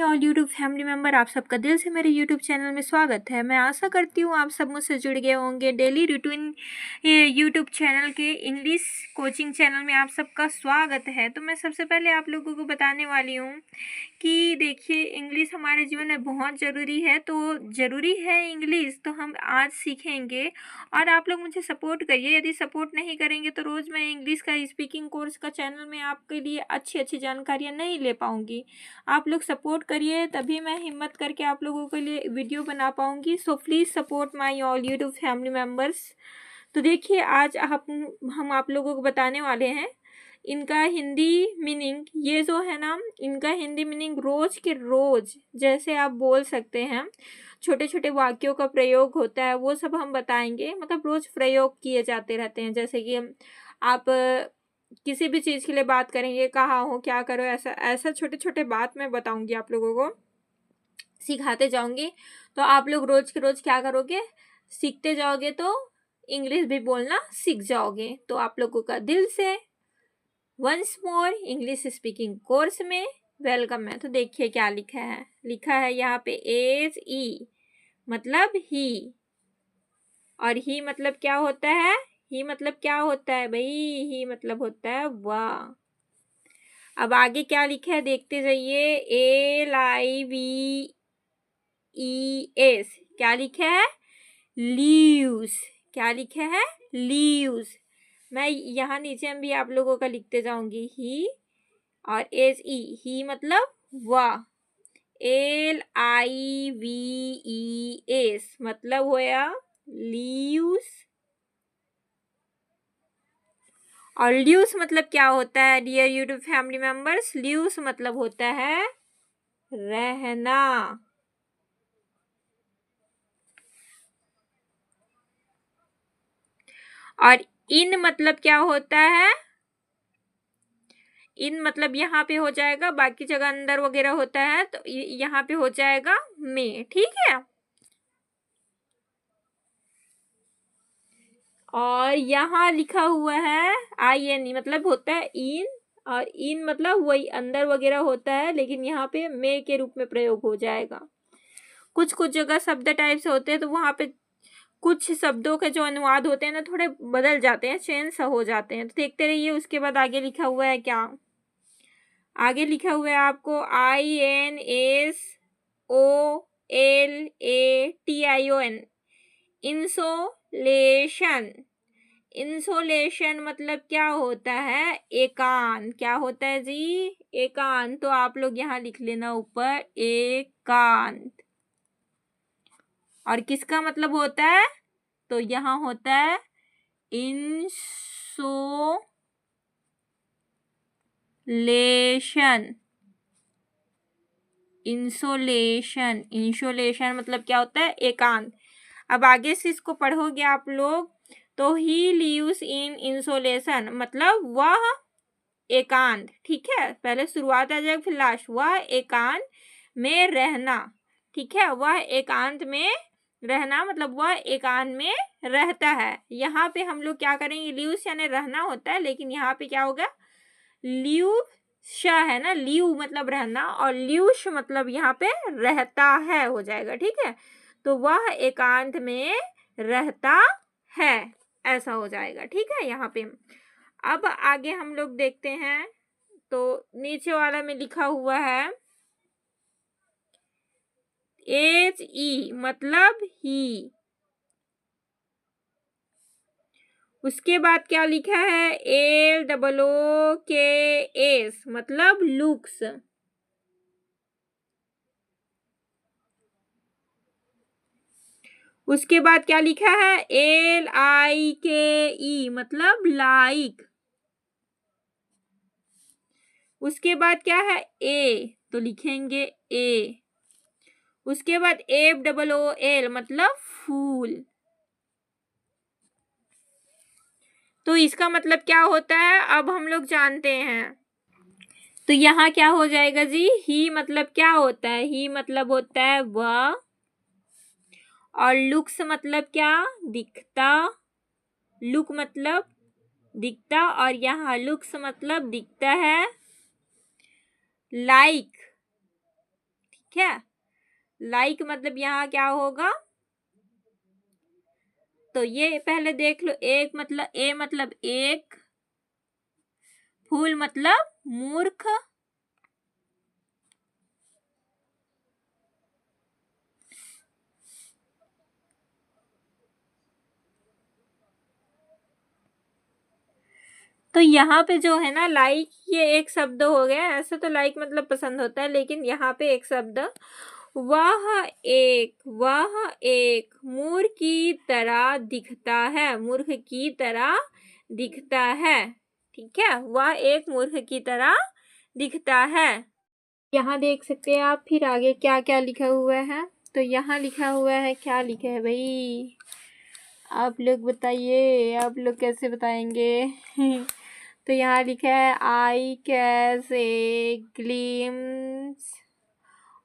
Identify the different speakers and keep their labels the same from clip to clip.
Speaker 1: All YouTube family member, आप सबका दिल से मेरे यूट्यूब चैनल में स्वागत है। मैं आशा करती हूँ आप सब मुझसे जुड़ गए होंगे। डेली रूटीन यूट्यूब चैनल के इंग्लिश कोचिंग चैनल में आप सबका स्वागत है। तो मैं सबसे पहले आप लोगों को बताने वाली हूँ कि देखिए, इंग्लिश हमारे जीवन में बहुत ज़रूरी है। तो ज़रूरी है इंग्लिश, तो हम आज सीखेंगे और आप लोग मुझे सपोर्ट करिए। यदि सपोर्ट नहीं करेंगे तो रोज़ मैं इंग्लिश का स्पीकिंग कोर्स का चैनल में आपके लिए अच्छी अच्छी जानकारियाँ नहीं ले पाऊँगी। आप लोग सपोर्ट करिए, तभी मैं हिम्मत करके आप लोगों के लिए वीडियो बना पाऊँगी। So please support my all YouTube family members. तो देखिए, आज हम आप लोगों को बताने वाले हैं इनका हिंदी मीनिंग। ये जो है ना, इनका हिंदी मीनिंग रोज़ के रोज़ जैसे आप बोल सकते हैं, छोटे छोटे वाक्यों का प्रयोग होता है, वो सब हम बताएंगे। मतलब रोज़ प्रयोग किए जाते रहते हैं। जैसे कि आप किसी भी चीज़ के लिए बात करेंगे, कहाँ हो, क्या करो, ऐसा ऐसा छोटे छोटे बात मैं बताऊंगी, आप लोगों को सिखाते जाऊंगी। तो आप लोग रोज़ के रोज़ क्या करोगे, सीखते जाओगे तो इंग्लिश भी बोलना सीख जाओगे। तो आप लोगों का दिल से once more English speaking course में वेलकम है। तो देखिए क्या लिखा है यहाँ पे एज ई मतलब ही, और ही मतलब क्या होता है, ही मतलब क्या होता है भाई, ही मतलब होता है वाह। अब आगे क्या लिखा है देखते जाइए, LIVES क्या लिखा है, लीव्स। क्या लिखा है, लीव्स। मैं यहाँ नीचे में भी आप लोगों का लिखते जाऊंगी, ही और एज ई, ही मतलब वाह। LIVES मतलब होया लीव्स। और ल्यूस मतलब क्या होता है डियर यूट्यूब फैमिली मेंबर्स, ल्यूस मतलब होता है रहना। और इन मतलब क्या होता है, इन मतलब यहाँ पे हो जाएगा, बाकी जगह अंदर वगैरह होता है तो यहाँ पे हो जाएगा में, ठीक है। और यहाँ लिखा हुआ है INE मतलब होता है इन, और इन मतलब वही अंदर वगैरह होता है, लेकिन यहाँ पे मे के रूप में प्रयोग हो जाएगा। कुछ कुछ जगह शब्द टाइप से होते हैं, तो वहाँ पे कुछ शब्दों के जो अनुवाद होते हैं ना, थोड़े बदल जाते हैं, चेंज सा हो जाते हैं। तो देखते रहिए। उसके बाद आगे लिखा हुआ है क्या, आगे लिखा हुआ है आपको INSOLATION इंसोलेशन। इंसोलेशन मतलब क्या होता है, एकांत। क्या होता है जी, एकांत। तो आप लोग यहाँ लिख लेना ऊपर एकांत। और किसका मतलब होता है, तो यहाँ होता है इंसोलेशन। इंसोलेशन, इंसोलेशन मतलब क्या होता है, एकांत। अब आगे से इसको पढ़ोगे आप लोग, तो ही लिव्स इन इंसोलेशन मतलब वह एकांत, ठीक है। पहले शुरुआत आ जाएगी फिर लास्ट, वह एकांत में रहना, ठीक है। वह एकांत में रहना मतलब वह एकांत में रहता है। यहाँ पे हम लोग क्या करेंगे, लिव्स यानी रहना होता है, लेकिन यहाँ पे क्या होगा, लिव श है ना, लिव मतलब रहना, और ल्यूश मतलब यहाँ पे रहता है हो जाएगा, ठीक है। तो वह एकांत में रहता है, ऐसा हो जाएगा, ठीक है यहाँ पे। अब आगे हम लोग देखते हैं, तो नीचे वाला में लिखा हुआ है HE मतलब ही। उसके बाद क्या लिखा है, LOOKS मतलब लुक्स। उसके बाद क्या लिखा है, LIKE मतलब लाइक। उसके बाद क्या है, ए, तो लिखेंगे ए। उसके बाद FOOL मतलब फूल। तो इसका मतलब क्या होता है, अब हम लोग जानते हैं। तो यहाँ क्या हो जाएगा जी, ही मतलब क्या होता है, ही मतलब होता है वह, और लुक्स मतलब क्या, दिखता। लुक मतलब दिखता, और यहाँ लुक्स मतलब दिखता है। लाइक ठीक है। लाइक मतलब यहाँ क्या होगा, तो ये पहले देख लो। एक मतलब ए मतलब एक, फूल मतलब मूर्ख, तो यहाँ पे जो है ना लाइक, ये एक शब्द हो गया। ऐसे तो लाइक मतलब पसंद होता है, लेकिन यहाँ पे एक शब्द, वह एक मूर्ख की तरह दिखता है, मूर्ख की तरह दिखता है। ठीक है, वह एक मूर्ख की तरह दिखता है। यहाँ देख सकते हैं आप। फिर आगे क्या क्या लिखा हुआ है, तो यहाँ लिखा हुआ है, क्या लिखा है भाई, आप लोग बताइए, आप लोग कैसे बताएंगे? तो यहाँ लिखा है I catch a glimpse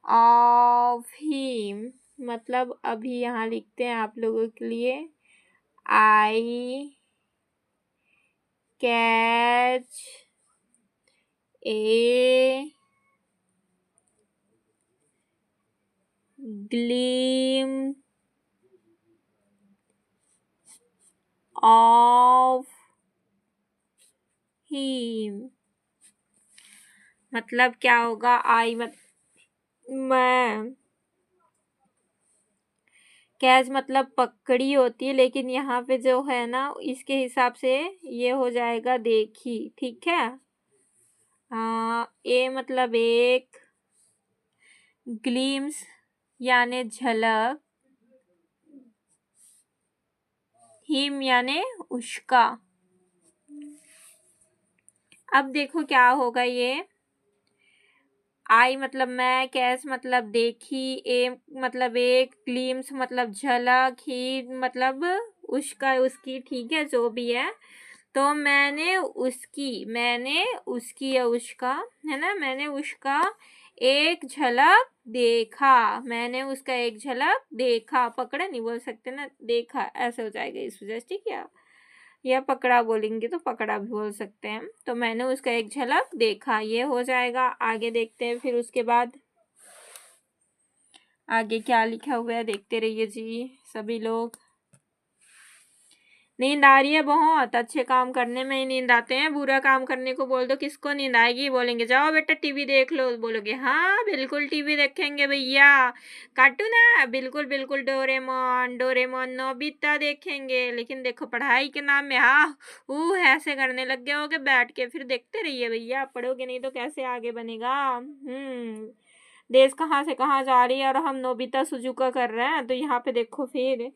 Speaker 1: of him, मतलब अभी यहाँ लिखते हैं आप लोगों के लिए, I catch a gleam of him, मतलब क्या होगा, आई मैं, कैच मतलब पकड़ी होती है, लेकिन यहाँ पे जो है ना इसके हिसाब से ये हो जाएगा देखी। ठीक है, ए मतलब एक, ग्लिम्स यानी झलक, हिम यानी उसका। अब देखो क्या होगा, ये आई मतलब मैं, कैच मतलब देखी, ए मतलब एक, ग्लिम्स मतलब झलक, ही मतलब उसका उसकी, ठीक है, जो भी है। तो मैंने उसकी या उसका, है ना, मैंने उसका एक झलक देखा, मैंने उसका एक झलक देखा, पकड़ा नहीं बोल सकते ना, देखा ऐसे हो जाएगा इस वजह से। ठीक है, या पकड़ा बोलेंगे तो पकड़ा भी बोल सकते हैं। तो मैंने उसका एक झलक देखा, ये हो जाएगा। आगे देखते हैं फिर उसके बाद आगे क्या लिखा हुआ है, देखते रहिए जी सभी लोग। नींद आ रही है बहुत, अच्छे काम करने में ही नींद आते हैं, बुरा काम करने को बोल दो किसको नींद आएगी, बोलेंगे जाओ बेटा टीवी देख लो, बोलोगे हाँ बिल्कुल टीवी देखेंगे भैया, कार्टून है, बिल्कुल बिल्कुल डोरेमोन डोरेमोन नोबिता देखेंगे। लेकिन देखो पढ़ाई के नाम में हाँ ऐसे करने लग गए होगे बैठ के, फिर देखते रहिए भैया, पढ़ोगे नहीं तो कैसे आगे बनेगा। देश कहाँ से कहाँ जा रही है और हम नोबिता सुजुका कर रहे हैं। तो यहाँ पे देखो फिर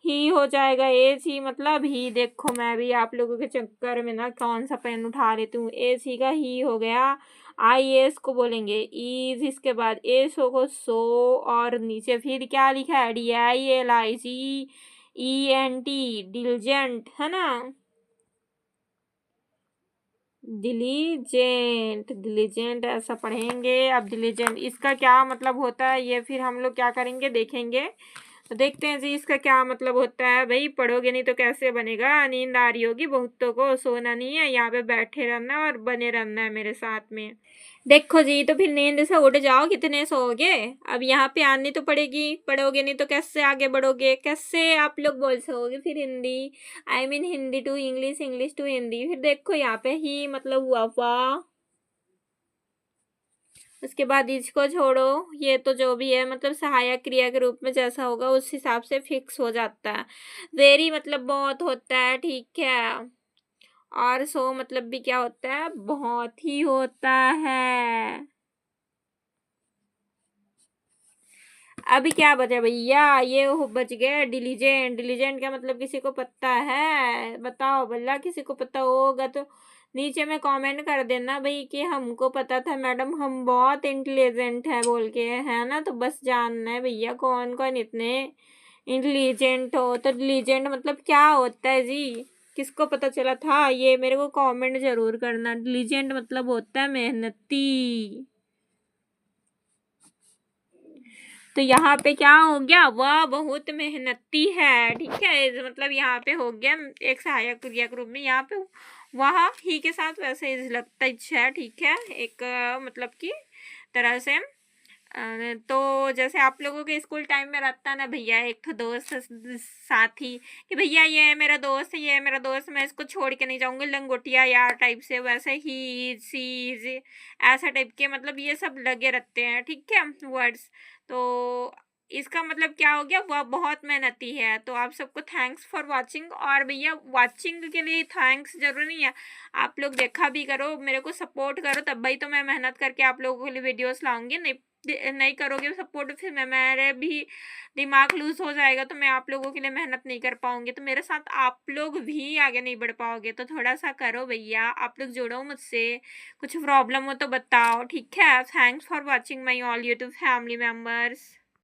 Speaker 1: ही हो जाएगा, एज ही मतलब ही, देखो मैं भी आप लोगों के चक्कर में ना कौन सा पेन उठा लेती हूँ, एज ही का ही हो गया। आई एस को बोलेंगे इज, इसके बाद एस को सो, और नीचे फिर क्या लिखा है, D I L I G E N T, diligent, है ना, डिलीजेंट, डिलीजेंट ऐसा पढ़ेंगे। अब डिलीजेंट इसका क्या मतलब होता है, ये फिर हम लोग क्या करेंगे देखेंगे। तो देखते हैं जी इसका क्या मतलब होता है। भाई पढ़ोगे नहीं तो कैसे बनेगा, नींद आ रही होगी बहुतों को, सोना नहीं है, यहाँ पे बैठे रहना और बने रहना है मेरे साथ में। देखो जी, तो फिर नींद से उठ जाओ, कितने सोओगे, अब यहाँ पे आनी तो पड़ेगी, पढ़ोगे नहीं तो कैसे आगे बढ़ोगे, कैसे आप लोग बोल सकोगे फिर Hindi, I mean Hindi to English, English to Hindi. फिर देखो यहाँ पे ही मतलब हुआ वाह, उसके बाद इसको छोड़ो, ये तो जो भी है मतलब सहायक क्रिया के रूप में जैसा होगा उस हिसाब से फिक्स हो जाता है। वेरी मतलब बहुत होता है, ठीक है, और सो मतलब भी क्या होता है, बहुत ही होता है। अभी क्या बचा भैया, ये बच गया डिलीजेंट। डिलीजेंट का मतलब किसी को पता है, बताओ भला, किसी को पता होगा तो नीचे में कमेंट कर देना भाई कि हमको पता था मैडम, हम बहुत इंटेलिजेंट है बोल के, है ना। तो बस जानना है भैया कौन कौन इतने इंटेलिजेंट हो। तो डिलीजेंट मतलब क्या होता है जी, किसको पता चला था, ये मेरे को कमेंट जरूर करना। डिलीजेंट मतलब होता है मेहनती। तो यहाँ पे क्या हो गया, वह बहुत मेहनती है, ठीक है, मतलब यहाँ पे हो गया एक सहायक क्रिया के रूप में, यहाँ पे वह ही के साथ वैसे लगता है, ठीक है, एक मतलब की तरह से तो जैसे आप लोगों के स्कूल टाइम में रहता ना भैया एक तो दोस्त साथी कि भैया ये है मेरा दोस्त, ये है मेरा दोस्त, मैं इसको छोड़ के नहीं जाऊंगी, लंगोटिया यार टाइप से, वैसे ही सी ऐसा टाइप के मतलब ये सब लगे रहते हैं, ठीक है वर्ड्स। तो इसका मतलब क्या हो गया, वह बहुत मेहनती है। तो आप सबको थैंक्स फॉर वाचिंग। और भैया वाचिंग के लिए थैंक्स जरूरी नहीं है, आप लोग देखा भी करो, मेरे को सपोर्ट करो, तब भाई तो मैं मेहनत करके आप लोगों के लिए वीडियोस लाऊंगी। नहीं करोगे सपोर्ट, फिर मेरे भी दिमाग लूज हो जाएगा, तो मैं आप लोगों के लिए मेहनत नहीं कर पाऊंगी, तो मेरे साथ आप लोग भी आगे नहीं बढ़ पाओगे। तो थोड़ा सा करो भैया, आप लोग जुड़ो मुझसे, कुछ प्रॉब्लम हो तो बताओ, ठीक है। Thanks for watching my all YouTube family members.